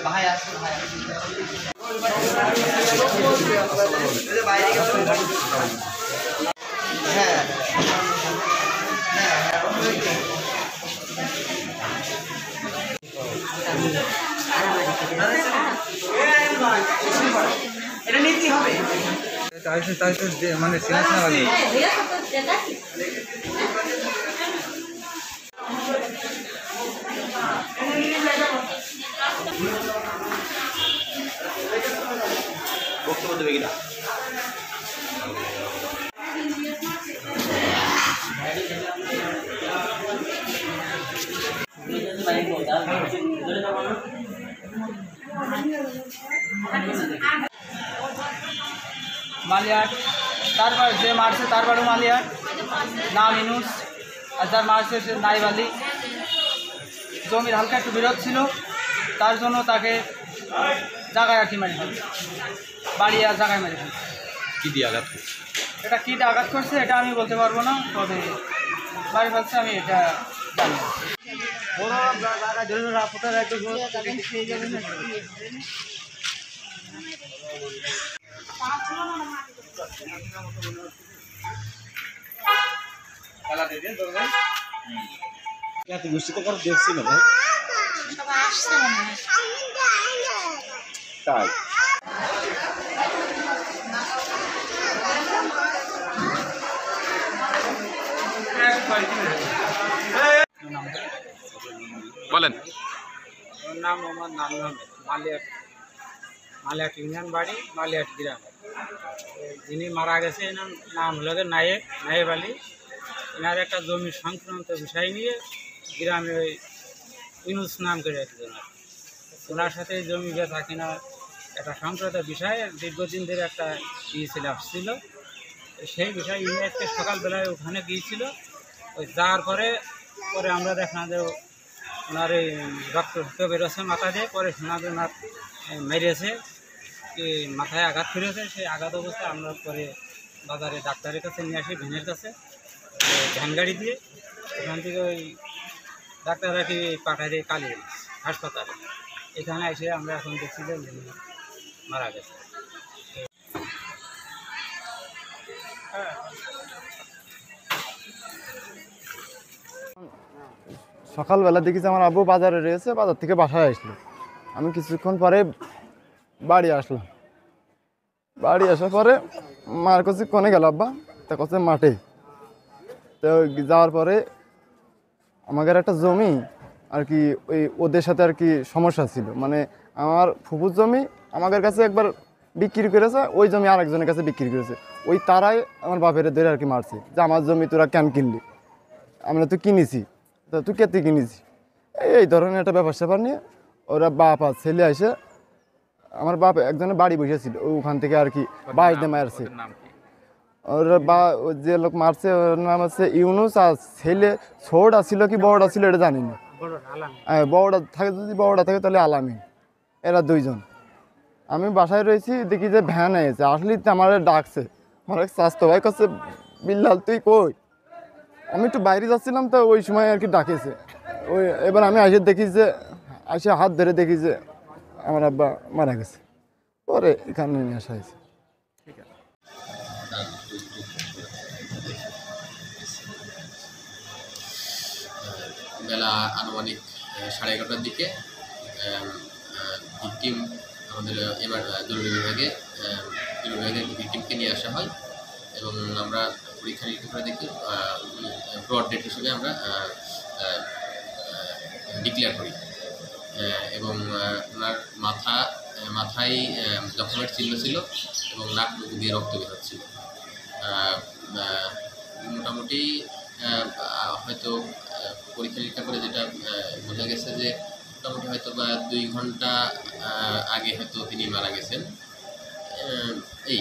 ভাই আসছে ভাই হ্যাঁ এটা নিতে হবে মানে বক্তব্য দেবে কিনা মালিয়াট তারপর যে মারছে তারপরে মালিয়াট নাম ইনুস আর যার মারছে সে নাইব আলী। জমির হালকা একটু বিরোধ ছিল, তার জন্য তাকে জায়গায় আর কি মারি ফেলছে, বাড়ি আর জায়গায় মারি ফেলছে। কী দিয়ে আঘাত করছে? এটা কী আঘাত করছে এটা আমি বলতে পারবো না, তবে বাড়ি ফেলছে আমি এটা জানি। গোষ্ঠী তো কারো দেখছি না ভাই, তাই বলেন। ওর নাম মোহাম্মদ নানুর আহমেদ, মালিয়াট ইউনিয়ন বাড়ি, মালিয়াট গ্রাম। যিনি মারা গেছে এনার নাম হলো নায়েব আলী। এনার একটা জমি সংক্রান্ত বিষয় নিয়ে গ্রামে ওই ইনুস নাম করে একজন, ওনার সাথে জমি বেচা কিনা একটা সংক্রান্ত বিষয়ে দীর্ঘদিন ধরে একটা ছিল আসছিল। সেই বিষয়ে ইউনিয়নকে সকালবেলায় ওখানে গিয়েছিল। ওই যাওয়ার পরে আমরা দেখলাম যে ওনার এই রক্ত বেরোচ্ছে মাথা দিয়ে। পরে শোনা যে ওনার মেরেছে, কি মাথায় আঘাত ফিরেছে। সেই আঘাত অবস্থায় আমরা পরে বাজারে ডাক্তারের কাছে নিয়ে আসি, ভ্যানের কাছে, ভ্যান গাড়ি দিয়ে। ওখান থেকে ওই ডাক্তাররা কি পাঠায় দিয়ে কালী হাসপাতালে। এখানে এসে আমরা এখন দেখছি যে মারা গেছে। সকালবেলা দেখি যে আমার আব্বু বাজারে রয়েছে, বাজার থেকে বাসায় আসলো। আমি কিছুক্ষণ পরে বাড়ি আসলাম। বাড়ি আসার পরে মার কাছে কোনে গেল আব্বা, তা কাছে মাঠে। তো যাওয়ার পরে আমাদের একটা জমি আর কি ওই ওদের সাথে আর কি সমস্যা ছিল, মানে আমার ফুফুর জমি আমাদের কাছে একবার বিক্রি করেছে, ওই জমি আরেকজনের কাছে বিক্রি করেছে। ওই তারাই আমার বাপের ধরে আর কি মারছে যে আমার জমি তোরা কেন কিনলি, আমরা তো কিনেছি, তা তুই কেতে কিনেছি, এই ধরনের একটা ব্যাপার স্যাপার নিয়ে ওরা বাপ আর ছেলে এসে, আমার বাপ একজনের বাড়ি বসেছিল, ওখান থেকে আর কি বাস দিয়ে মারছে। ওরা যে লোক মারছে ওর নাম হচ্ছে ইউনুস, আর ছেলে ছোট ছিল কি বড়টা ছিল এটা জানি না। হ্যাঁ, বড়টা থাকে, যদি বড়টা থাকে তাহলে আলামিন। এরা দুইজন। আমি বাসায় রয়েছি, দেখি যে ভ্যান এসেছে, আসলে আমার ডাকছে, আমার স্বাস্থ্য ভাই কাছে বিল্লাল তুই কই। আমি একটু বাইরে যাচ্ছিলাম, তো ওই সময় আর কি ডাকেছে। ওই এবার আমি এসে দেখি যে, এসে হাত ধরে দেখি যে আমার আব্বা মারা গেছে। পরে এখানে নিয়ে আসা হয়েছে। বেলা আনুমানিক 11:30টার দিকে ভিকটিম আমাদের এবার জরুরি বিভাগে ভিকটিমকে নিয়ে আসা হয় এবং আমরা পরীক্ষা নিরীক্ষা করে দেখি ব্রড ডেট হিসেবে আমরা ডিক্লেয়ার করি এবং ওনার মাথায় জখমের চিহ্ন ছিল এবং নাক মুখ দিয়ে রক্ত বের হচ্ছিল। মোটামুটি হয়তো পরীক্ষা নিরীক্ষা করে যেটা বোঝা গেছে যে মোটামুটি হয়তো বা 2 ঘন্টা আগে হয়তো তিনি মারা গেছেন। এই